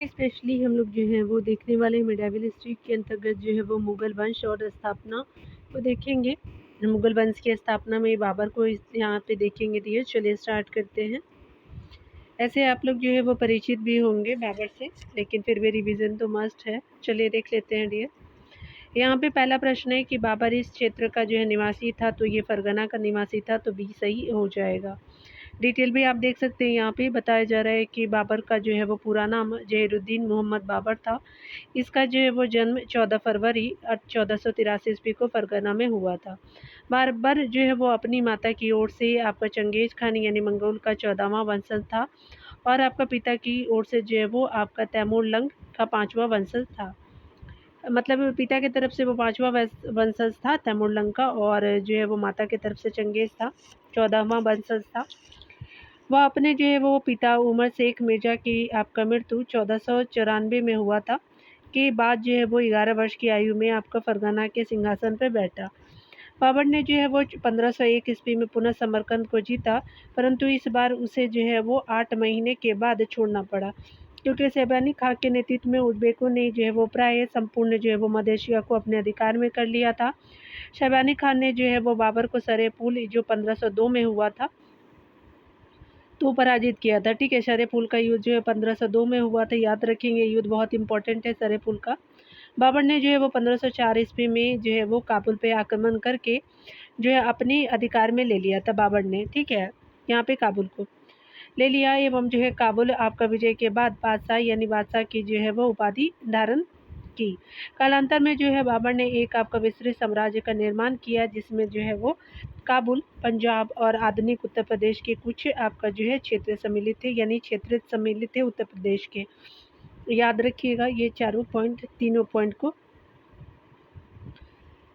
Specially हम लोग जो है वो देखने वाले मिडाइवल हिस्ट्री के अंतर्गत जो है वो मुग़ल वंश और स्थापना को देखेंगे। मुग़ल वंश की स्थापना में बाबर को यहाँ पे देखेंगे डियर। चलिए स्टार्ट करते हैं। ऐसे आप लोग जो है वो परिचित भी होंगे बाबर से, लेकिन फिर भी रिवीजन तो मस्ट है। चलिए देख लेते हैं डियर। यहाँ पे पहला प्रश्न है कि बाबर इस क्षेत्र का जो है निवासी था, तो ये फरगना का निवासी था, तो बी सही हो जाएगा। डिटेल भी आप देख सकते हैं। यहाँ पे बताया जा रहा है कि बाबर का जो है वो पूरा नाम जहीरुद्दीन मोहम्मद बाबर था। इसका जो है वो जन्म 14 फरवरी 1483 ईस्वी को फरगना में हुआ था। बाबर जो है वो अपनी माता की ओर से आपका चंगेज खान यानी मंगोल का 14वां वंशज था, और आपका पिता की ओर से जो है वो आपका तैमूर लंग का 5वां वंशज था। मतलब पिता की तरफ से वो 5वां वंशज था तैमूर लंग का, और जो है वो माता की तरफ से चंगेज था, 14वां वंशज था। वह अपने जो है वो पिता उमर शेख मिर्ज़ा की आपका मृत्यु 1494 में हुआ था, के बाद जो है वो 11 वर्ष की आयु में आपका फरगना के सिंहासन पर बैठा। बाबर ने जो है वो 1501 ईस्वी में पुनः समरकंद को जीता, परंतु इस बार उसे जो है वो 8 महीने के बाद छोड़ना पड़ा, क्योंकि शैबानी खां के नेतृत्व में उज़्बेकों ने जो है वो प्राय संपूर्ण जो है वो मध्य एशिया को अपने अधिकार में कर लिया था। शैबानी खान ने जो है वो बाबर को सरे पुल जो 1502 में हुआ था तो पराजित किया था। ठीक है, सरे पुल का युद्ध जो है 1502 में हुआ था, याद रखेंगे। युद्ध बहुत इंपॉर्टेंट है सरे पुल का। बाबर ने जो है वो 1504 ईस्वी में जो है वो काबुल पे आक्रमण करके जो है अपने अधिकार में ले लिया था बाबर ने। ठीक है, यहाँ पे काबुल को ले लिया, एवं जो है काबुल आपका विजय के बाद बादशाह यानी बादशाह की जो है वो उपाधि धारण की। कालांतर में जो है बाबर ने एक आपका विस्तृत साम्राज्य का निर्माण किया, जिसमें जो है वो काबुल, पंजाब और आधुनिक उत्तर प्रदेश के कुछ आपका जो है क्षेत्र सम्मिलित थे, यानी क्षेत्र सम्मिलित थे उत्तर प्रदेश के। याद रखिएगा ये तीनों पॉइंट को।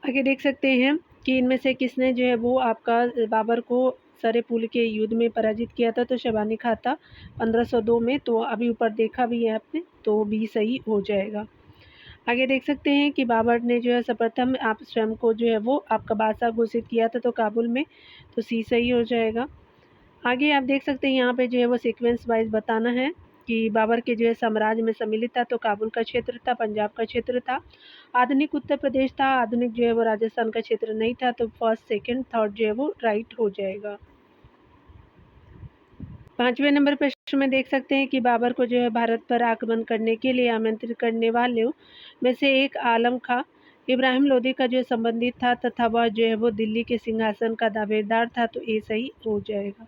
आगे देख सकते हैं कि इनमें से किसने जो है वो आपका बाबर को सरे पुल के युद्ध में पराजित किया था, तो शैबानी खां था 1502 में। तो अभी ऊपर देखा भी है आपने, तो बी सही हो जाएगा। आगे देख सकते हैं कि बाबर ने जो है सर्वप्रथम आप स्वयं को जो है वो आपका बादशाह घोषित किया था, तो काबुल में, तो सी सही हो जाएगा। आगे आप देख सकते हैं यहाँ पे जो है वो सीक्वेंस वाइज बताना है कि बाबर के जो है साम्राज्य में सम्मिलित था, तो काबुल का क्षेत्र था, पंजाब का क्षेत्र था, आधुनिक उत्तर प्रदेश था, आधुनिक जो है वो राजस्थान का क्षेत्र नहीं था, तो फर्स्ट सेकंड थर्ड जो है वो राइट हो जाएगा। 5वें नंबर प्रश्न में देख सकते हैं कि बाबर को जो है भारत पर आक्रमण करने के लिए आमंत्रित करने वालों में से एक आलम खां इब्राहिम लोदी का जो संबंधित था, तथा वह जो है वो दिल्ली के सिंहासन का दावेदार था, तो ये सही हो जाएगा।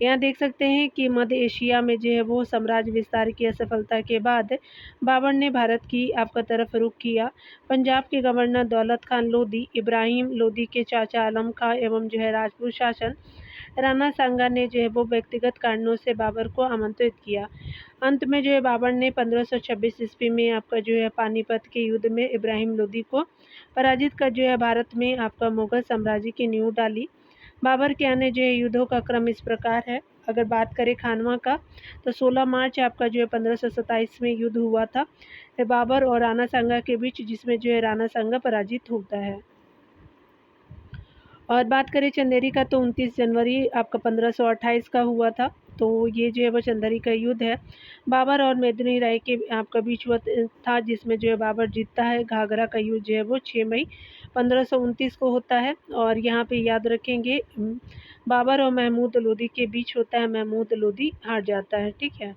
यहाँ देख सकते हैं कि मध्य एशिया में जो है वो साम्राज्य विस्तार की असफलता के बाद बाबर ने भारत की आपका तरफ रुख किया। पंजाब के गवर्नर दौलत खान लोदी, इब्राहिम लोदी के चाचा आलम खां एवं जो है राजपूत शासन राणा सांगा ने जो है वो व्यक्तिगत कारणों से बाबर को आमंत्रित किया। अंत में जो है बाबर ने 1526 ईस्वी में आपका जो है पानीपत के युद्ध में इब्राहिम लोदी को पराजित कर जो है भारत में आपका मुगल साम्राज्य की नींव डाली। बाबर के अन्य जो है युद्धों का क्रम इस प्रकार है। अगर बात करें खानवा का, तो 16 मार्च आपका जो है 1527 में युद्ध हुआ था बाबर और राणा सांगा के बीच, जिसमें जो है राणा सांगा पराजित होता है। और बात करें चंदेरी का, तो 29 जनवरी आपका 1528 का हुआ था, तो ये जो है वो चंदेरी का युद्ध है। बाबर और मेदिनी राय के आपका बीच हुआ था, जिसमें जो है बाबर जीतता है। घाघरा का युद्ध जो है वो 6 मई 1529 को होता है, और यहाँ पे याद रखेंगे बाबर और महमूद लोदी के बीच होता है, महमूद लोदी हार जाता है। ठीक है,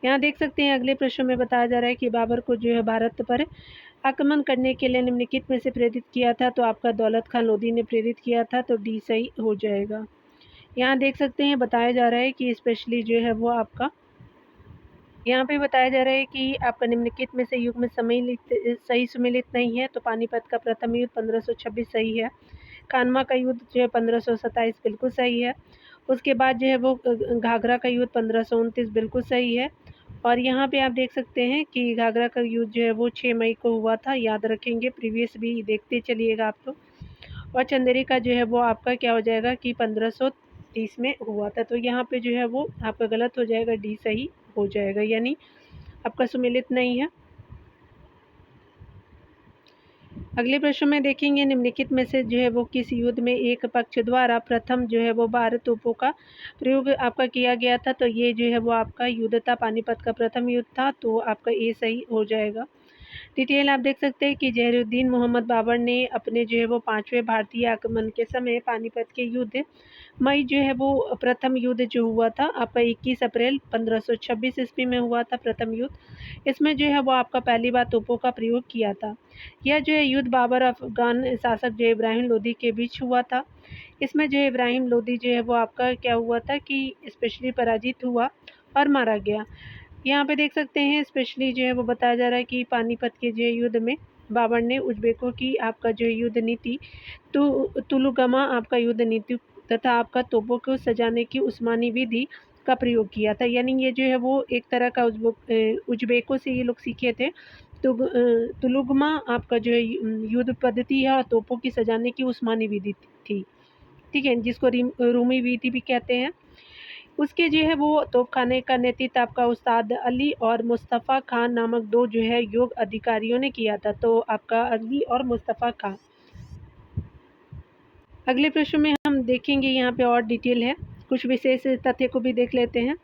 यहाँ देख सकते हैं अगले प्रश्न में बताया जा रहा है कि बाबर को जो है भारत पर आक्रमण करने के लिए निम्नलिखित में से प्रेरित किया था, तो आपका दौलत खान लोदी ने प्रेरित किया था, तो डी सही हो जाएगा। यहाँ देख सकते हैं बताया जा रहा है कि स्पेशली जो है वो आपका यहाँ पे बताया जा रहा है कि आपका निम्नलिखित में से युग में सही सुमेलित नहीं है, तो पानीपत का प्रथम युद्ध 1526 सही है। कानवा का युद्ध जो है 1527 बिल्कुल सही है। उसके बाद जो है वो घाघरा का युद्ध 1529 बिल्कुल सही है। और यहाँ पे आप देख सकते हैं कि घाघरा का युद्ध जो है वो 6 मई को हुआ था, याद रखेंगे। प्रीवियस भी देखते चलिएगा आप लोग। और चंदेरी का जो है वो आपका क्या हो जाएगा कि 1530 में हुआ था, तो यहाँ पे जो है वो आपका गलत हो जाएगा, डी सही हो जाएगा, यानी आपका सुमेलित नहीं है। अगले प्रश्न में देखेंगे निम्नलिखित में से जो है वो किस युद्ध में एक पक्ष द्वारा प्रथम जो है वो 12 तोपों का प्रयोग आपका किया गया था। तो ये जो है वो आपका युद्ध था, पानीपत का प्रथम युद्ध था, तो आपका ए सही हो जाएगा। डिटेल आप देख सकते हैं कि जहरुद्दीन मोहम्मद बाबर ने अपने जो है वो 5वें भारतीय आक्रमण के समय पानीपत के युद्ध मई जो है वो प्रथम युद्ध जो हुआ था आपका 21 अप्रैल 1526 ईस्वी में हुआ था प्रथम युद्ध। इसमें जो है वो आपका पहली बार तोपों का प्रयोग किया था। यह जो है युद्ध बाबर अफगान शासक जो इब्राहिम लोदी के बीच हुआ था। इसमें जो इब्राहिम लोदी जो है वो आपका क्या हुआ था कि स्पेशली पराजित हुआ और मारा गया। यहाँ पे देख सकते हैं स्पेशली जो है वो बताया जा रहा है कि पानीपत के जो युद्ध में बाबर ने उज्बेकों की आपका जो युद्ध नीति तुलुगमा आपका युद्ध नीति तथा आपका तोपों को सजाने की उस्मानी विधि का प्रयोग किया था। यानी ये जो है वो एक तरह का उज्बेकों से ये लोग सीखे थे। तो तुलुगमा आपका जो है युद्ध पद्धति है और तोपों की सजाने की उस्मानी विधि थी, ठीक है, जिसको रूमी विधि भी कहते हैं। उसके जो है वो तोपखाने का नेतृत्व आपका उस्ताद अली और मुस्तफ़ा खान नामक 2 जो है योग अधिकारियों ने किया था। तो आपका अली और मुस्तफ़ा खान। अगले प्रश्न में हम देखेंगे यहाँ पे और डिटेल है, कुछ विशेष तथ्य को भी देख लेते हैं।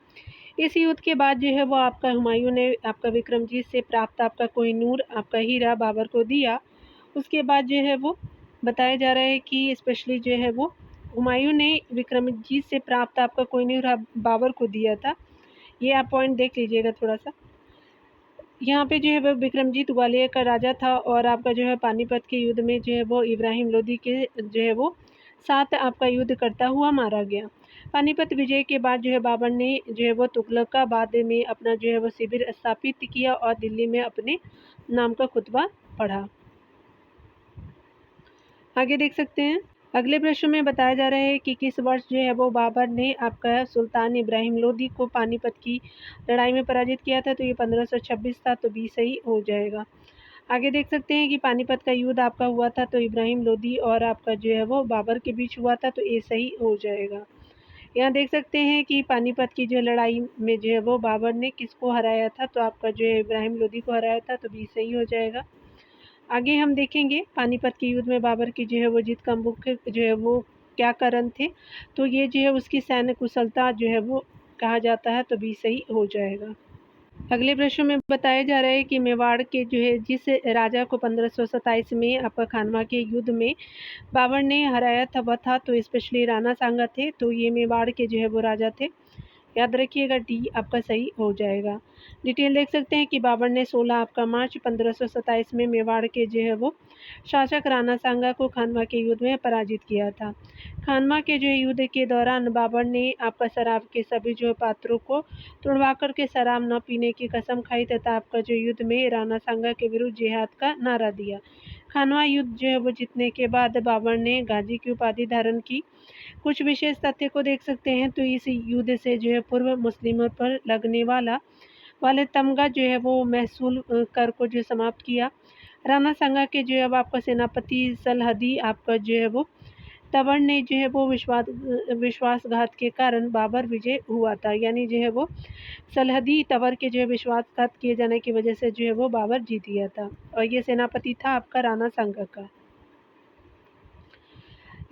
इस युद्ध के बाद जो है वो आपका हुमायूं ने आपका विक्रमजीत से प्राप्त आपका कोहिनूर आपका हीरा बाबर को दिया। उसके बाद जो है वो बताया जा रहा है कि स्पेशली जो है वो हुमायूं ने विक्रमजीत से प्राप्त आपका कोहिनूर बाबर को दिया था। ये आप पॉइंट देख लीजिएगा थोड़ा सा। यहाँ पे जो है वो विक्रमजीत ग्वालियर का राजा था और आपका जो है पानीपत के युद्ध में जो है वो इब्राहिम लोदी के जो है वो साथ आपका युद्ध करता हुआ मारा गया। पानीपत विजय के बाद जो है बाबर ने जो है वो तुगलकाबाद में अपना जो है वो शिविर स्थापित किया और दिल्ली में अपने नाम का खुतबा पढ़ा। आगे देख सकते हैं। अगले प्रश्न में बताया जा रहा है कि किस वर्ष जो है वो बाबर ने आपका सुल्तान इब्राहिम लोदी को पानीपत की लड़ाई में पराजित किया था। तो ये 1526 था, तो बी सही हो जाएगा। आगे देख सकते हैं कि पानीपत का युद्ध आपका हुआ था तो इब्राहिम लोदी और आपका जो है वो बाबर के बीच हुआ था, तो ए सही हो जाएगा। यहाँ देख सकते हैं कि पानीपत की जो लड़ाई में जो है वो बाबर ने किसको हराया था, तो आपका जो है इब्राहिम लोदी को हराया था, तो बी सही हो जाएगा। आगे हम देखेंगे पानीपत के युद्ध में बाबर की जो है वो जीत का मुख्य जो है वो क्या कारण थे, तो ये जो है उसकी सैन्य कुशलता जो है वो कहा जाता है, तो बी सही हो जाएगा। अगले प्रश्न में बताया जा रहा है कि मेवाड़ के जो है जिस राजा को 1527 में आपका खानवा के युद्ध में बाबर ने हराया था वह था, तो स्पेशली राणा सांगा थे, तो ये मेवाड़ के जो है वो राजा थे। याद रखिएगा डी आपका सही हो जाएगा। डिटेल देख सकते हैं कि बाबर ने 16 आपका मार्च 1527 में मेवाड़ के जो है वो शासक राणा सांगा को खानवा के युद्ध में पराजित किया था। खानवा के जो युद्ध के दौरान बाबर ने आपका शराब के सभी जो पात्रों को तोड़वा कर के शराब न पीने की कसम खाई तथा आपका जो युद्ध में राणा सांगा के विरुद्ध जिहाद का नारा दिया। खानवा युद्ध जो है वो जीतने के बाद बाबर ने गाजी की उपाधि धारण की। कुछ विशेष तथ्य को देख सकते हैं, तो इस युद्ध से जो है पूर्व मुस्लिमों पर लगने वाले तमगा जो है वो महसूल कर को जो समाप्त किया। राणा सांगा के जो है अब आपका सेनापति सलहदी आपका जो है वो तवर ने जो है वो विश्वासघात के कारण बाबर विजय हुआ था। यानी जो है वो सलहदी तवर के जो है विश्वासघात किए जाने की वजह से जो है वो बाबर जीत गया था और ये सेनापति था आपका राणा सांगा का।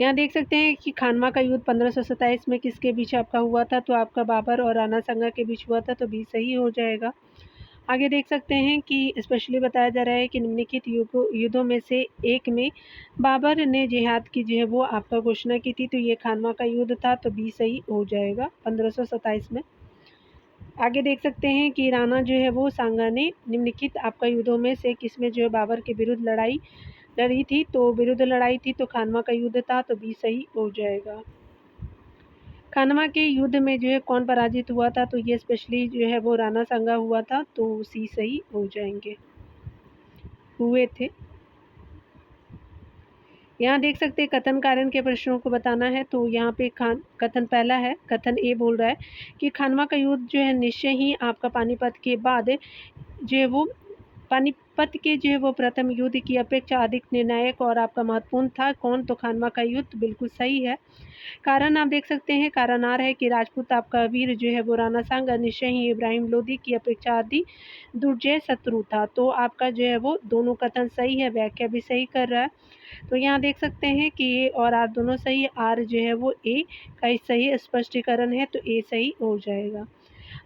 यहाँ देख सकते हैं कि खानवा का युद्ध 1527 में किसके बीच आपका हुआ था, तो आपका बाबर और राणा सांगा के बीच हुआ था, तो बी सही हो जाएगा। आगे देख सकते हैं कि स्पेशली बताया जा रहा है कि निम्नलिखित युद्धों में से एक में बाबर ने जिहाद की जो है वो आपका घोषणा की थी, तो ये खानवा का युद्ध था, तो बी सही हो जाएगा 1527 में। आगे देख सकते हैं कि राणा जो है वो सांगा ने निम्नलिखित आपका युद्धों में से किसमें जो है बाबर के विरुद्ध लड़ाई लड़ी थी, तो विरुद्ध लड़ाई थी, तो खानवा का युद्ध था, तो बी सही हो जाएगा। खानवा के युद्ध में जो है कौन पराजित हुआ था, तो ये स्पेशली जो है वो राणा सांगा हुआ था, तो सी सही हो जाएंगे, हुए थे। यहाँ देख सकते हैं कथन कारण के प्रश्नों को बताना है, तो यहाँ पे कथन पहला है, कथन ए बोल रहा है कि खानवा का युद्ध जो है निश्चय ही आपका पानीपत के बाद जो है वो पानीपत के जो है वो प्रथम युद्ध की अपेक्षा अधिक निर्णायक और आपका महत्वपूर्ण था। कौन? तो खानवा का युद्ध, बिल्कुल सही है। कारण आप देख सकते हैं, कारण आ रहा है कि राजपूत आपका वीर जो है वो राणा सांगा निश्चय ही इब्राहिम लोदी की अपेक्षा अधिक दुर्जय शत्रु था। तो आपका जो है वो दोनों कथन सही है, व्याख्या भी सही कर रहा है। तो यहाँ देख सकते हैं कि ए और आर दोनों सही है। आर जो है वो ए का ही सही स्पष्टीकरण है, तो ए सही हो जाएगा।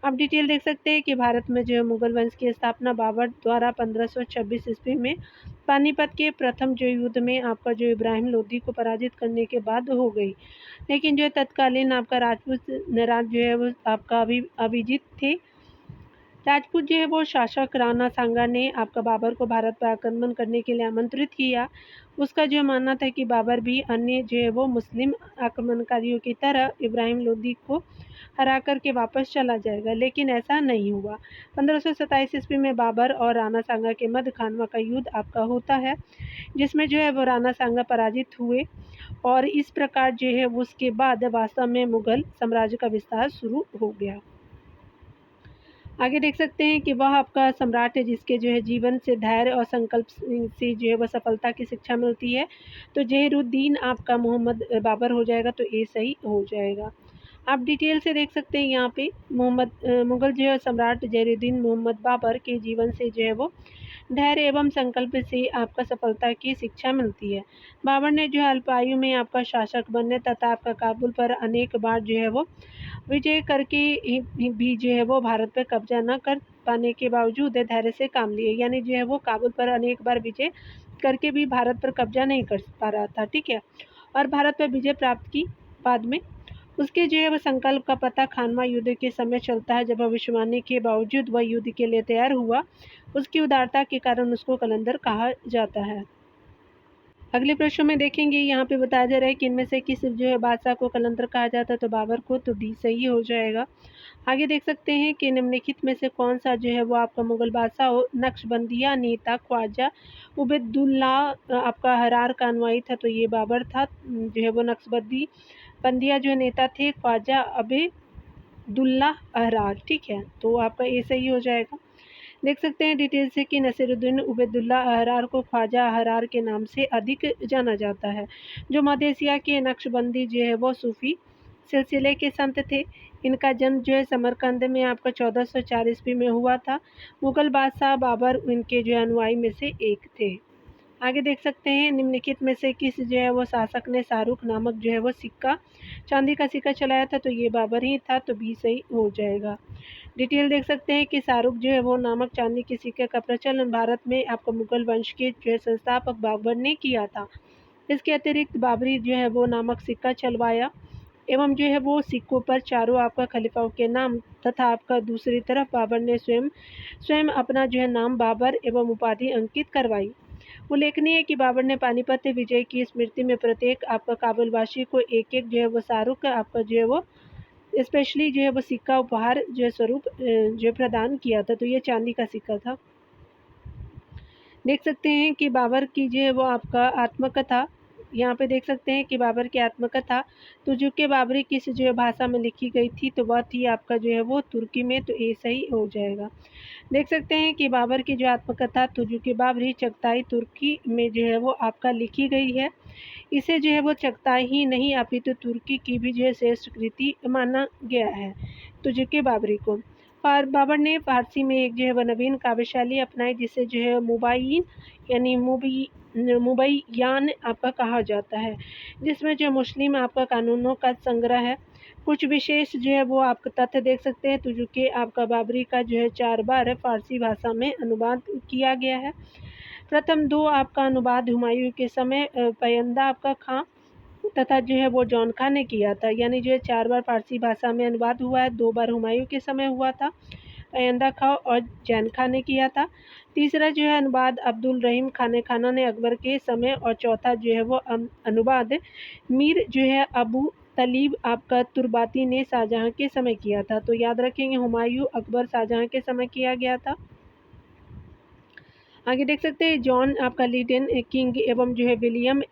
आप डिटेल देख सकते हैं कि भारत में जो है मुगल वंश की स्थापना बाबर द्वारा 1526 ईस्वी में पानीपत के प्रथम जो युद्ध में आपका जो इब्राहिम लोदी को पराजित करने के बाद हो गई। लेकिन जो है तत्कालीन आपका राजपूत नराज जो है वो आपका अभिजीत थे। राजपूत जो है वो शासक राणा सांगा ने आपका बाबर को भारत पर आक्रमण करने के लिए आमंत्रित किया। उसका जो मानना था कि बाबर भी अन्य जो है वो मुस्लिम आक्रमणकारियों की तरह इब्राहिम लोदी को हरा कर के वापस चला जाएगा, लेकिन ऐसा नहीं हुआ। 1527 ईस्वी में बाबर और राणा सांगा के मध्य खानवा का युद्ध आपका होता है, जिसमें जो है वो राणा सांगा पराजित हुए और इस प्रकार जो है उसके बाद वास्तव में मुगल साम्राज्य का विस्तार शुरू हो गया। आगे देख सकते हैं कि वह आपका सम्राट है जिसके जो है जीवन से धैर्य और संकल्प से जो है वह सफलता की शिक्षा मिलती है। तो जहीरुद्दीन आपका मोहम्मद बाबर हो जाएगा, तो ये सही हो जाएगा। आप डिटेल से देख सकते हैं यहाँ पे मुगल जो है सम्राट जहीरुद्दीन मोहम्मद बाबर के जीवन से जो है वो धैर्य एवं संकल्प से आपका सफलता की शिक्षा मिलती है। बाबर ने जो है अल्पायु में आपका शासक बनने तथा आपका काबुल पर अनेक बार जो है वो विजय करके भी जो है वो भारत पर कब्जा न कर पाने के बावजूद धैर्य से काम लिए। यानी जो है वो काबुल पर अनेक बार विजय करके भी भारत पर कब्जा नहीं कर पा रहा था, ठीक है। और भारत पर विजय प्राप्त की बाद में उसके जो है वह संकल्प का पता खानवा युद्ध के समय चलता है, जब भविष्यवाणी के बावजूद वह युद्ध के लिए तैयार हुआ। उसकी उदारता के कारण उसको कलंदर कहा जाता है। अगले प्रश्न में देखेंगे, यहाँ पे बताया जा रहा है कि इनमें से किस जो है बादशाह को कलंदर कहा जाता है, तो बाबर को, तो डी सही हो जाएगा। आगे देख सकते हैं कि निम्नलिखित में से कौन सा जो है वो आपका मुगल बादशाह नक्शबंदिया नेता ख्वाजा उबैदुल्ला आपका हरार का अनुयायी था, तो ये बाबर था। जो है वो बंदिया जो नेता थे ख्वाजा अबेदुल्ला अहरार, ठीक है। तो आपका ये सही हो जाएगा। देख सकते हैं डिटेल से कि नसीरुद्दीन उबैदुल्ला अहरार को ख्वाजा अहरार के नाम से अधिक जाना जाता है, जो मध्य एशिया के नक्शबंदी जो है वो सूफी सिलसिले के संत थे। इनका जन्म जो है समरकंद में आपका 1404 ईस्वी में हुआ था। मुगल बादशाह बाबर इनके जो अनुयायी में से एक थे। आगे देख सकते हैं निम्नलिखित में से किस जो है वो शासक ने शाहरुख नामक जो है वो सिक्का, चांदी का सिक्का चलाया था, तो ये बाबर ही था, तो बी सही हो जाएगा। डिटेल देख सकते हैं कि शाहरुख जो है वो नामक चांदी के सिक्के का प्रचलन भारत में आपका मुगल वंश के जो है संस्थापक बाबर ने किया था। इसके अतिरिक्त बाबरी जो है वो नामक सिक्का चलवाया एवं जो है वो सिक्कों पर चारों आपका खलीफाओं के नाम तथा आपका दूसरी तरफ बाबर ने स्वयं अपना जो है नाम बाबर एवं उपाधि अंकित करवाई। उल्लेखनीय है कि बाबर ने पानीपत विजय की स्मृति में प्रत्येक आपका काबुलवासी को एक एक जो है वो शाहरुख आपका जो है वो स्पेशली जो है वो सिक्का उपहार जो है स्वरूप जो प्रदान किया था, तो ये चांदी का सिक्का था। देख सकते हैं कि बाबर की जो है वो आपका आत्मकथा, यहाँ पे देख सकते हैं कि बाबर की आत्मकथा तुजुके बाबरी किस जो है भाषा में लिखी गई थी, तो वह थी आपका जो है वो तुर्की में, तो ये सही हो जाएगा। देख सकते हैं कि बाबर की जो आत्मकथा तुजुके बाबरी चगताई तुर्की में जो है वो आपका लिखी गई है। इसे जो है वो चगताई ही नहीं अपितु तुर्की की भी जो है श्रेष्ठ कृति माना गया है तुजुके बाबरी को। बाबर ने फारसी में एक जो है वह नवीन काव्यशैली अपनाई, जिसे जो है मुबाइन यानी मुबैयान आपका कहा जाता है, जिसमें जो मुस्लिम आपका कानूनों का संग्रह है। कुछ विशेष जो है वो आप तथ्य देख सकते हैं। तुजुके आपका बाबरी का जो है 4 बार फारसी भाषा में अनुवाद किया गया है। प्रथम 2 आपका अनुवाद हुमायूं के समय पयंदा आपका खां तथा जो है वो जॉन खां ने किया था। यानी जो है 4 बार फारसी भाषा में अनुवाद हुआ है, 2 बार हुमायूं के समय हुआ था, पयंदा खां और जैन खां ने किया था। तीसरा जो है अनुवाद अब्दुल रहीम खाने खाना ने अकबर के समय, और चौथा जो है वो अनुवाद मीर जो है अबू तलीब आपका तुर्बाती ने शाहजहां के समय किया था। तो याद रखेंगे हुमायूं, अकबर, शाहजहां के समय किया गया था। आगे देख सकते हैं जॉन आपका लीडेन किंग एवं जो है विलियम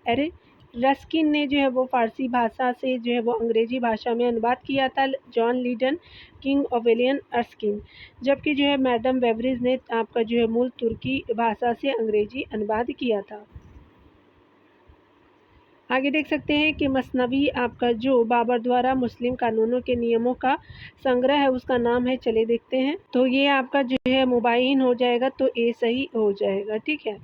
रस्किन ने जो है वो फ़ारसी भाषा से जो है वो अंग्रेज़ी भाषा में अनुवाद किया था, जॉन लीडन किंग और विलियम अर्स्किन। जबकि जो है मैडम बेवरिज ने आपका जो है मूल तुर्की भाषा से अंग्रेज़ी अनुवाद किया था। आगे देख सकते हैं कि मसनवी आपका जो बाबर द्वारा मुस्लिम कानूनों के नियमों का संग्रह है उसका नाम है, चलिए देखते हैं। तो ये आपका जो है मुबाइन हो जाएगा, तो ए सही हो जाएगा, ठीक है।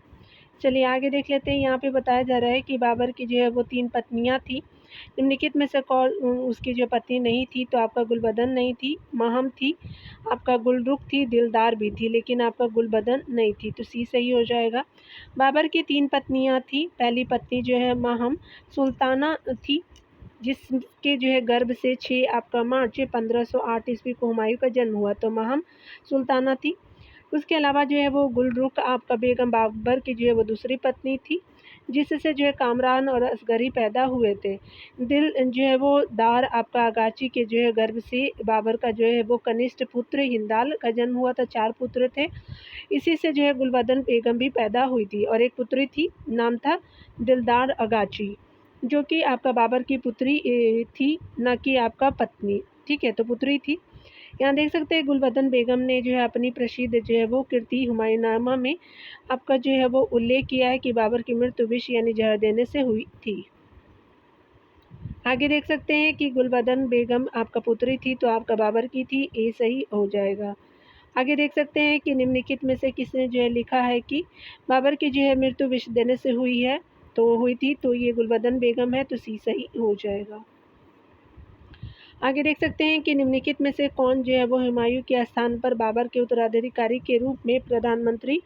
चलिए आगे देख लेते हैं। यहाँ पे बताया जा रहा है कि बाबर की जो है वो 3 पत्नियाँ थीं। निम्नलिखित में से कौन उसकी जो पत्नी नहीं थी, तो आपका गुलबदन नहीं थी, महम थी, आपका गुलरुख थी, दिलदार भी थी, लेकिन आपका गुलबदन नहीं थी, तो सी सही हो जाएगा। बाबर की 3 पत्नियाँ थीं। पहली पत्नी जो है महम सुल्ताना थी, जिसके जो है गर्भ से 6 आपका मार्च 1508 ईस्वी को हुमायूँ का जन्म हुआ, तो महम सुल्ताना थी। उसके अलावा जो है वो गुलरुख आपका बेगम बाबर की जो है वो दूसरी पत्नी थी, जिससे जो है कामरान और असगरी पैदा हुए थे। दिल जो है वो दार आपका आगाची के जो है गर्भ से बाबर का जो है वो कनिष्ठ पुत्र हिंदाल का जन्म हुआ था, 4 पुत्र थे। इसी से जो है गुलबदन बेगम भी पैदा हुई थी और एक पुत्री थी, नाम था दिलदार अगाची, जो कि आपका बाबर की पुत्री थी, ना कि आपका पत्नी, ठीक है, तो पुत्री थी। यहाँ देख सकते हैं गुलबदन बेगम ने जो है अपनी प्रसिद्ध जो है वो कीर्ति हुमायूंनामा में आपका जो है वो उल्लेख किया है कि बाबर की मृत्यु विष यानी जहर देने से हुई थी। आगे देख सकते हैं कि गुलबदन बेगम आपका पुत्री थी, तो आपका बाबर की थी, ए सही हो जाएगा। आगे देख सकते हैं कि निम्नलिखित में से किसने जो है लिखा है कि बाबर की जो है मृत्यु विष देने से हुई है, तो हुई थी, तो ये गुलबदन बेगम है, तो सी सही हो जाएगा। आगे देख सकते हैं कि निम्नलिखित में से कौन जो है वो हुमायूं के स्थान पर बाबर के उत्तराधिकारी के रूप में प्रधानमंत्री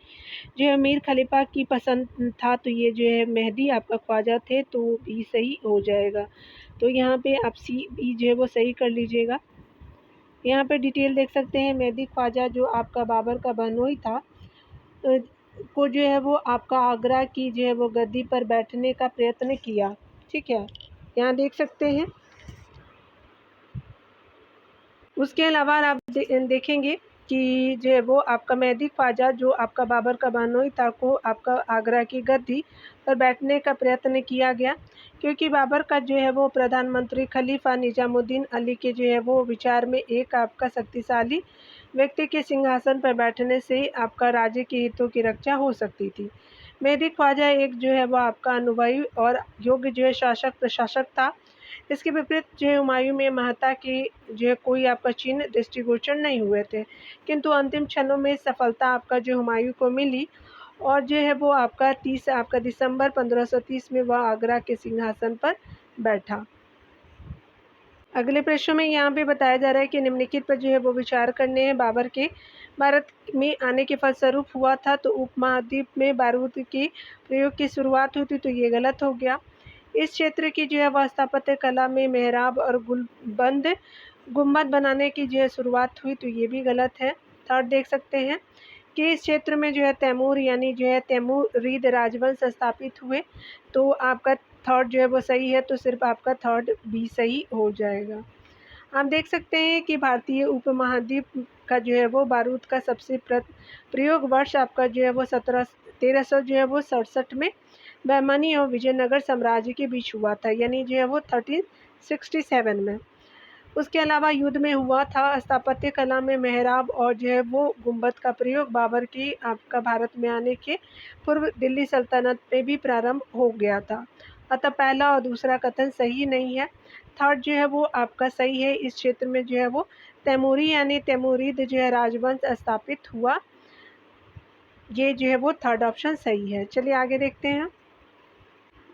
जो है मीर खलीफा की पसंद था, तो ये जो है मेहदी आपका ख्वाजा थे, तो बी सही हो जाएगा। तो यहाँ पे आप सी बी जो है वो सही कर लीजिएगा। यहाँ पे डिटेल देख सकते हैं, मेहदी ख्वाजा जो आपका बाबर का बहनोई था को जो है वो आपका आगरा की जो है वो गद्दी पर बैठने का प्रयत्न किया, ठीक है, यहाँ देख सकते हैं। उसके अलावा आप देखेंगे कि जो है वो आपका मेहदी ख्वाजा जो आपका बाबर का बहनोई था को आपका आगरा की गद्दी पर बैठने का प्रयत्न किया गया, क्योंकि बाबर का जो है वो प्रधानमंत्री खलीफा निजामुद्दीन अली के जो है वो विचार में एक आपका शक्तिशाली व्यक्ति के सिंहासन पर बैठने से आपका राज्य के हितों की रक्षा हो सकती थी। मेहदी ख्वाजा एक जो है वो आपका अनुभवी और योग्य जो है शासक प्रशासक था। इसके विपरीत जो है हुमायूं में महता के जो है कोई आपका चिन्ह दृष्टिगोचर नहीं हुए थे, किंतु अंतिम क्षणों में सफलता आपका जो हुमायूं को मिली और जो है वो आपका दिसंबर 1530 में वह आगरा के सिंहासन पर बैठा। अगले प्रश्न में यहाँ पे बताया जा रहा है कि निम्नलिखित पर जो है वो विचार करने हैं। बाबर के भारत में आने के फलस्वरूप हुआ था, तो उपमहाद्वीप में बारूद के प्रयोग की शुरुआत हुई थी, तो ये गलत हो गया। इस क्षेत्र की जो है वह स्थापत्य कला में मेहराब और गुंबद बनाने की जो है शुरुआत हुई, तो ये भी गलत है। थर्ड देख सकते हैं कि इस क्षेत्र में जो है तैमूर यानी जो है तैमूरिद राजवंश स्थापित हुए, तो आपका थर्ड जो है वो सही है, तो सिर्फ आपका थर्ड बी सही हो जाएगा। आप देख सकते हैं कि भारतीय उपमहाद्वीप का जो है वो बारूद का सबसे प्रयोग वर्ष आपका जो है वो 1300 जो है वो 67 में बहमनी और विजयनगर साम्राज्य के बीच हुआ था, यानी जो है वो 1367 में। उसके अलावा युद्ध में हुआ था। स्थापत्य कला में मेहराब और जो है वो गुंबद का प्रयोग बाबर की आपका भारत में आने के पूर्व दिल्ली सल्तनत में भी प्रारंभ हो गया था, अतः पहला और दूसरा कथन सही नहीं है। थर्ड जो है वो आपका सही है। इस क्षेत्र में जो है वो तैमूरी यानी तैमूरिद जो है राजवंश स्थापित हुआ, ये जो है वो थर्ड ऑप्शन सही है। चलिए आगे देखते हैं।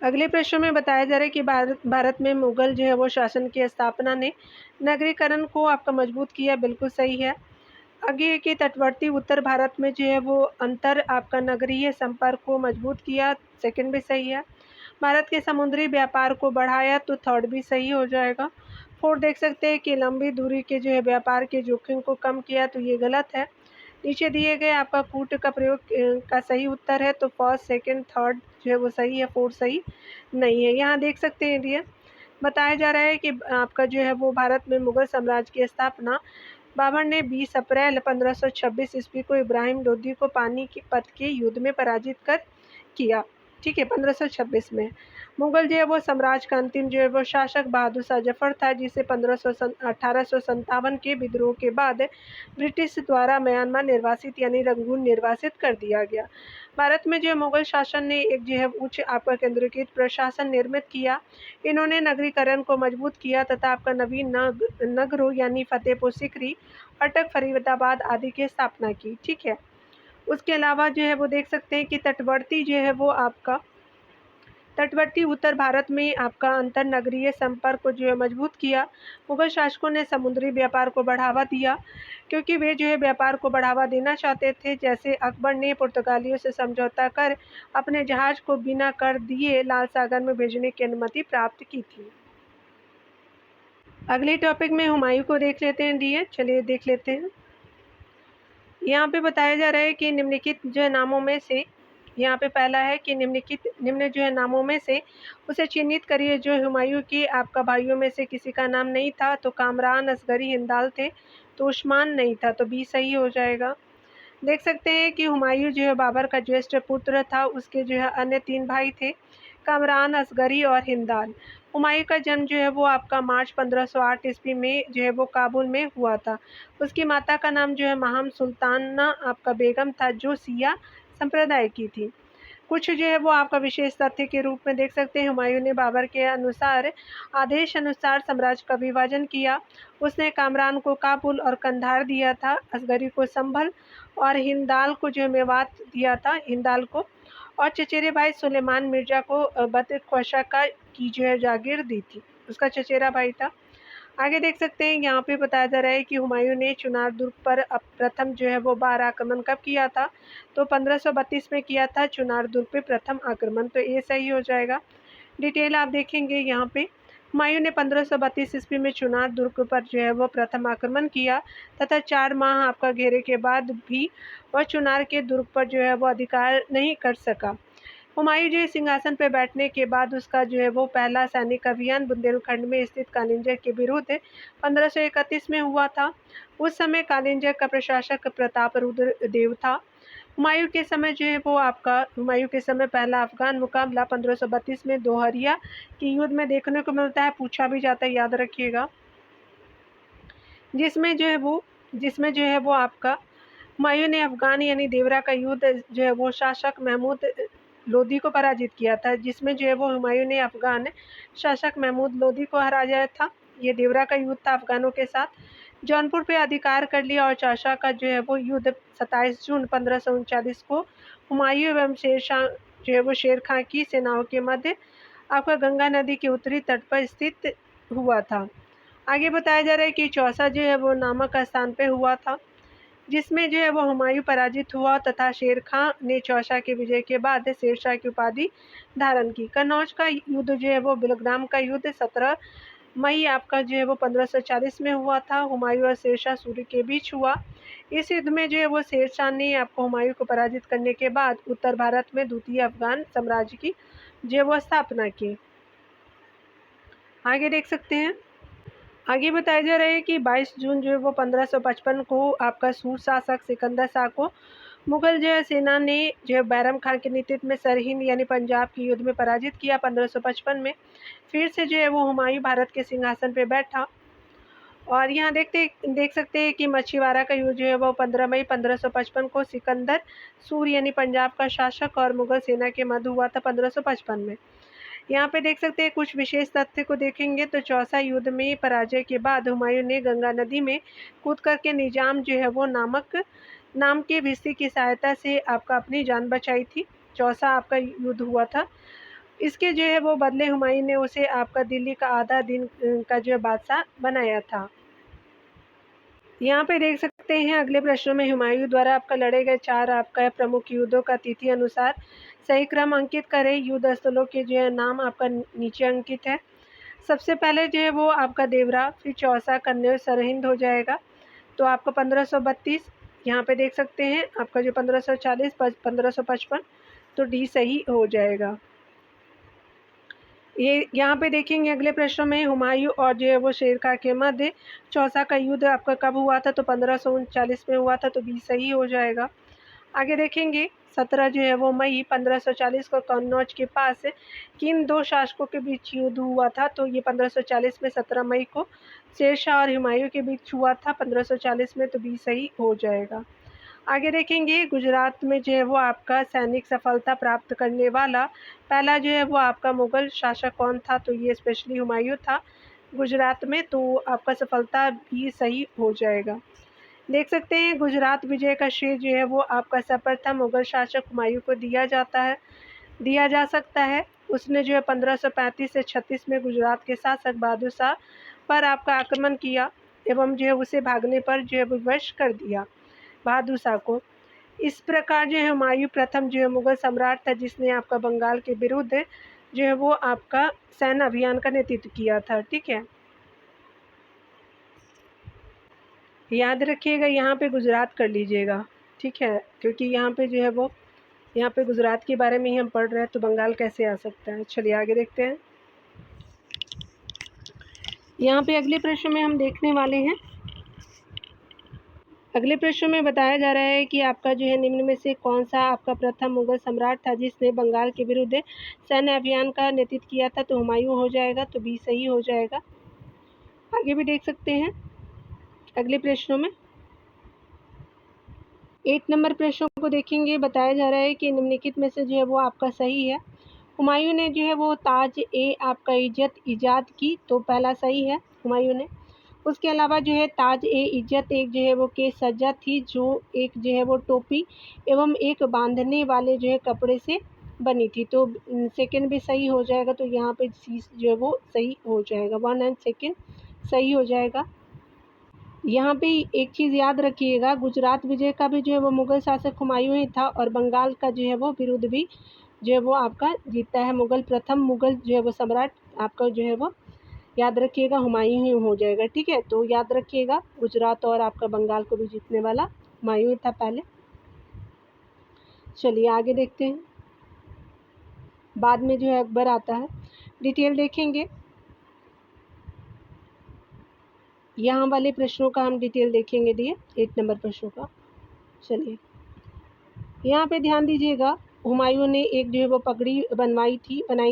अगले प्रश्न में बताया जा रहा है कि भारत में मुगल जो है वो शासन की स्थापना ने नगरीकरण को आपका मजबूत किया, बिल्कुल सही है। आगे के तटवर्ती उत्तर भारत में जो है वो अंतर आपका नगरीय संपर्क को मजबूत किया, सेकंड भी सही है। भारत के समुद्री व्यापार को बढ़ाया, तो थर्ड भी सही हो जाएगा। फोर्थ देख सकते हैं कि लंबी दूरी के जो है व्यापार के जोखिम को कम किया, तो ये गलत है। नीचे दिए गए आपका कूट का प्रयोग का सही उत्तर है, तो फर्स्ट सेकंड थर्ड जो है वो सही है, फोर्थ सही नहीं है। यहाँ देख सकते हैं डियर, बताया जा रहा है कि आपका जो है वो भारत में मुगल साम्राज्य की स्थापना बाबर ने 20 अप्रैल 1526 ईस्वी को इब्राहिम लोदी को पानीपत के युद्ध में पराजित कर किया, ठीक है, 1526 में। मुगल जो है वो साम्राज्य का अंतिम जो है वो शासक बहादुर शाह जफर था, जिसे 1857 के विद्रोह के बाद ब्रिटिश द्वारा म्यांमार निर्वासित यानी रंगून निर्वासित कर दिया गया। भारत में जो मुगल शासन ने एक जो है उच्च आपका केंद्रीकृत प्रशासन निर्मित किया। इन्होंने नगरीकरण को मजबूत किया तथा आपका नवीन नगरों यानी फतेहपुर सीकरी, अटक, फरीदाबाद आदि की स्थापना की। ठीक है। उसके अलावा जो है वो देख सकते हैं कि तटवर्ती जो है वो आपका तटवर्ती उत्तर भारत में आपका अंतर नगरीय संपर्क को जो है मजबूत किया। मुगल शासकों ने समुद्री व्यापार को बढ़ावा दिया, क्योंकि वे जो है व्यापार को बढ़ावा देना चाहते थे। जैसे अकबर ने पुर्तगालियों से समझौता कर अपने जहाज को बिना कर दिए लाल सागर में भेजने की अनुमति प्राप्त की थी। अगले टॉपिक में हुमायूं को देख लेते हैं डियर, चलिए देख लेते हैं। यहाँ पे बताया जा रहा है कि निम्नलिखित जो नामों में से, यहाँ पे पहला है कि निम्न जो है नामों में से उसे चिन्हित करिए जो हुमायूं के आपका भाइयों में से किसी का नाम नहीं था। तो कामरान, असगरी, हिंदाल थे, तो उस्मान नहीं था, तो बी सही हो जाएगा। देख सकते हैं कि हुमायूं जो है बाबर का ज्येष्ठ पुत्र था। उसके जो है अन्य 3 भाई थे, कामरान, असगरी और हिंदाल। हुमायूं का जन्म जो है वो आपका मार्च 1508 ईस्वी में जो है वो काबुल में हुआ था। उसकी माता का नाम जो है माहम सुल्ताना आपका बेगम था, जो सिया संप्रदाय की थी। कुछ जो है वो आपका विशेष तथ्य के रूप में देख सकते हैं। हुमायूं ने बाबर के आदेश अनुसार साम्राज्य का विभाजन किया। उसने कामरान को काबुल और कंधार दिया था, असगरी को संभल और हिंदाल को जो मेवात दिया था, हिंदाल को, और चचेरे भाई सुलेमान मिर्जा को बतख्शा का की जो है जागीर दी थी, उसका चचेरा भाई था। आगे देख सकते हैं यहाँ पे बताया जा रहा है कि हुमायूं ने चुनार दुर्ग पर प्रथम जो है वो बार आक्रमण कब किया था। तो 1532 में किया था चुनार दुर्ग पे प्रथम आक्रमण, तो ये सही हो जाएगा। डिटेल आप देखेंगे यहाँ पे। हुमायूं ने 1532 ईस्वी में चुनार दुर्ग पर जो है वो प्रथम आक्रमण किया तथा 4 माह आपका घेरे के बाद भी वह चुनार के दुर्ग पर जो है वो अधिकार नहीं कर सका। हुमायूं जो सिंहासन पर बैठने के बाद उसका जो है वो पहला सैनिक अभियान बुंदेलखंड में स्थित कालिंजर के विरुद्ध 1531 में हुआ था। उस समय कालिंजर का प्रशासक प्रताप रुद्र देव था। हुमायूं के समय पहला अफगान मुकाबला 1532 में दोहरिया के युद्ध में देखने को मिलता है, पूछा भी जाता है, याद रखिएगा। जिसमें जो है वो आपका हुमायूं ने अफगान यानी देवरा का युद्ध जो है वो शासक महमूद लोदी को पराजित किया था, जिसमें जो है वो हुमायूं ने अफगान शासक महमूद लोदी को हराया था। ये देवरा का युद्ध था अफगानों के साथ। जौनपुर पे अधिकार कर लिया और चाशा का जो है वो युद्ध 27 जून 1539 को हुमायूं एवं शेरशाह जो है वो शेर खां की सेनाओं के मध्य आपका गंगा नदी के उत्तरी तट पर स्थित हुआ था। आगे बताया जा रहा है कि चौसा जो है वो नामक स्थान पे हुआ था, जिसमें जो है वो हुमायूं पराजित हुआ तथा शेर खां ने चौसा के विजय के बाद शेरशाह की उपाधि धारण की। कन्नौज का युद्ध जो है वो बिलग्राम का युद्ध 17 मई आपका जो है वो 1540 में हुआ था। हुमायूं और शेरशाह सूरी के बीच हुआ। इस युद्ध में जो है वो शेरशाह ने आपको हुमायूं को पराजित करने के बाद उत्तर भारत में द्वितीय अफगान साम्राज्य की जो है वो स्थापना की। आगे देख सकते हैं। आगे बताया जा रहा है कि 22 जून जो है वो 1555 को आपका सूर शासक सिकंदर शाह को मुगल जो है सेना ने जो है बैरम खान के नेतृत्व में सरहिंद यानी पंजाब के युद्ध में पराजित किया। 1555 में फिर से जो है वो हुमायूं भारत के सिंहासन पर बैठा। और यहाँ देख सकते हैं कि मछीवाड़ा का युद्ध जो है वो 15 मई 1555 को सिकंदर सूर यानी पंजाब का शासक और मुगल सेना के मध्य हुआ था 1555 में। यहाँ पे देख सकते हैं कुछ विशेष तथ्य को देखेंगे तो चौसा युद्ध में पराजय के बाद हुमायूं ने गंगा नदी में कूद करके निजाम जो है वो नाम के भिस्ती की सहायता से आपका अपनी जान बचाई थी। चौसा आपका युद्ध हुआ था। इसके जो है वो बदले हुमायूं ने उसे आपका दिल्ली का आधा दिन का जो है बादशाह बनाया था। यहाँ पे देख सकते हैं अगले प्रश्नों में हुमायूं द्वारा आपका लड़े गए 4 आपका प्रमुख युद्धों का तिथि अनुसार सही क्रम अंकित करें। युद्ध स्थलों के जो है नाम आपका नीचे अंकित है। सबसे पहले जो है वो आपका देवरा, फिर चौसा, कन्नौज, सरहिंद हो जाएगा। तो आपका 1532 यहाँ पे देख सकते हैं आपका जो 1540 1555, तो डी सही हो जाएगा। ये यहाँ पे देखेंगे अगले प्रश्नों में हुमायूं और जो है वो शेर खां के मध्य चौसा का युद्ध आपका कब हुआ था। तो 1539 में हुआ था, तो बी सही हो जाएगा। आगे देखेंगे 17 जो है वो मई 1540 को कन्नौज के पास किन दो शासकों के बीच युद्ध हुआ था। तो ये 1540 में 17 मई को शेरशाह और हुमायूं के बीच हुआ था 1540 में, तो बी सही हो जाएगा। आगे देखेंगे गुजरात में जो है वो आपका सैनिक सफलता प्राप्त करने वाला पहला जो है वो आपका मुगल शासक कौन था। तो ये स्पेशली हुमायूं था गुजरात में, तो आपका सफलता भी सही हो जाएगा। देख सकते हैं गुजरात विजय का श्रेय जो है वो आपका सर्वप्रथम मुगल शासक हुमायूं को दिया जा सकता है। उसने जो है 1535 से 36 में गुजरात के शासक बहादुर शाह पर आपका आक्रमण किया एवं जो है उसे भागने पर जो है विवश कर दिया बहादुर शाह को। इस प्रकार जो है हुमायूं प्रथम जो है मुगल सम्राट था जिसने आपका बंगाल के विरुद्ध जो है वो आपका सैन्य अभियान का नेतृत्व किया था। ठीक है, याद रखिएगा यहाँ पे गुजरात कर लीजिएगा। ठीक है, क्योंकि यहाँ पे जो है वो यहाँ पे गुजरात के बारे में ही हम पढ़ रहे हैं, तो बंगाल कैसे आ सकता है। चलिए आगे देखते हैं। यहाँ पे अगले प्रश्न में हम देखने वाले हैं। अगले प्रश्न में बताया जा रहा है कि आपका जो है निम्न में से कौन सा आपका प्रथम मुगल सम्राट था जिसने बंगाल के विरुद्ध सैन्य अभियान का नेतृत्व किया था। तो हुमायूं हो जाएगा, तो बी सही हो जाएगा। आगे भी देख सकते हैं अगले प्रश्नों में। 8 नंबर प्रश्नों को देखेंगे। बताया जा रहा है कि निम्नलिखित में से जो है वो आपका सही है। हुमायूं ने जो है वो ताज ए आपका इज्जत ईजाद की, तो पहला सही है हुमायूं ने। उसके अलावा जो है ताज ए इज्जत एक जो है वो के सज्जा थी जो एक जो है वो टोपी एवं एक बांधने वाले जो है कपड़े से बनी थी, तो सेकंड भी सही हो जाएगा। तो यहाँ पे सी जो है वो सही हो जाएगा, 1 एंड सेकंड सही हो जाएगा। यहाँ पे एक चीज़ याद रखिएगा, गुजरात विजय का भी जो है वो मुगल शासक हुमायूं ही था और बंगाल का जो है वो विरुद्ध भी जो है वो आपका जीता है। प्रथम मुगल जो है वो सम्राट आपका जो है वो याद रखिएगा हुमायूं ही हो जाएगा। ठीक है, तो याद रखिएगा गुजरात और आपका बंगाल को भी जीतने वाला हुमायूं ही था पहले। चलिए आगे देखते हैं, बाद में जो है अकबर आता है। डिटेल देखेंगे, यहाँ वाले प्रश्नों का हम डिटेल देखेंगे दिए 8 नंबर प्रश्नों का। चलिए यहाँ पे ध्यान दीजिएगा, हुमायूं ने एक जो है वो पगड़ी बनाई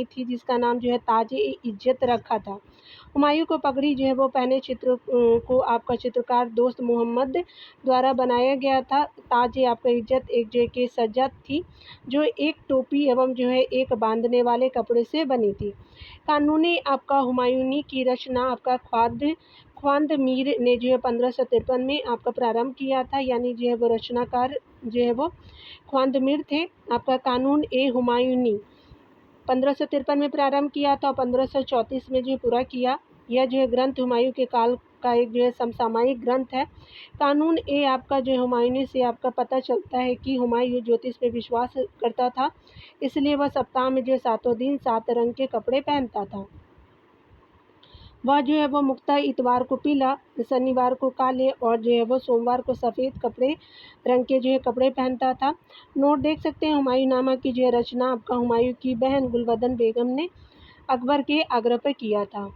थी जिसका नाम जो है ताज ए इज्जत रखा था। हुमायूं को पगड़ी जो है वो पहने चित्र को आपका चित्रकार दोस्त मोहम्मद द्वारा बनाया गया था। ताज ए आपका इज्जत एक जो के सज्जा थी जो एक टोपी एवं जो है एक बांधने वाले कपड़े से बनी थी। कानूनी आपका हुमायूनी की रचना आपका ख्वांद मीर ने जो है 1553 में आपका प्रारंभ किया था, यानी जो है वो रचनाकार जो है वो ख्वांद मीर थे। आपका कानून ए हुमायूनी 1553 में प्रारंभ किया था और 1534 में जो पूरा किया। यह जो है ग्रंथ हुमायूं के काल का एक जो है समसामयिक ग्रंथ है। कानून ए आपका जो हुमायूनी से आपका पता चलता है कि हुमायूं ज्योतिष पे विश्वास करता था, इसलिए वह सप्ताह में जो 7 दिन 7 रंग के कपड़े पहनता था। वह जो है वो मुख्यतः इतवार को पीला, शनिवार को काले और जो है वो सोमवार को सफ़ेद कपड़े रंग के जो है कपड़े पहनता था। नोट देख सकते हैं, हुमायूंनामा की जो है रचना आपका हुमायूं की बहन गुलबदन बेगम ने अकबर के आग्रह पर किया था।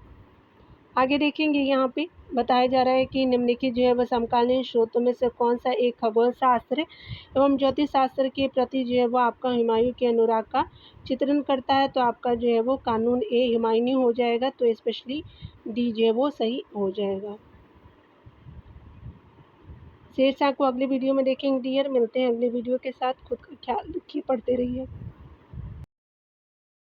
आगे देखेंगे, यहाँ पे बताया जा रहा है कि निम्नलिखित जो है वह समकालीन स्रोतों में से कौन सा एक खगोल शास्त्र एवं ज्योतिष शास्त्र के प्रति जो है वो आपका हुमायूं के अनुराग का चित्रण करता है। तो आपका जो है वो कानून ए हुमायूनी हो जाएगा, तो स्पेशली डी जो है वो सही हो जाएगा। शेरशाह को अगले वीडियो में देखेंगे डियर, मिलते हैं अगले वीडियो के साथ। खुद का ख्याल रखिए, पढ़ते रहिए।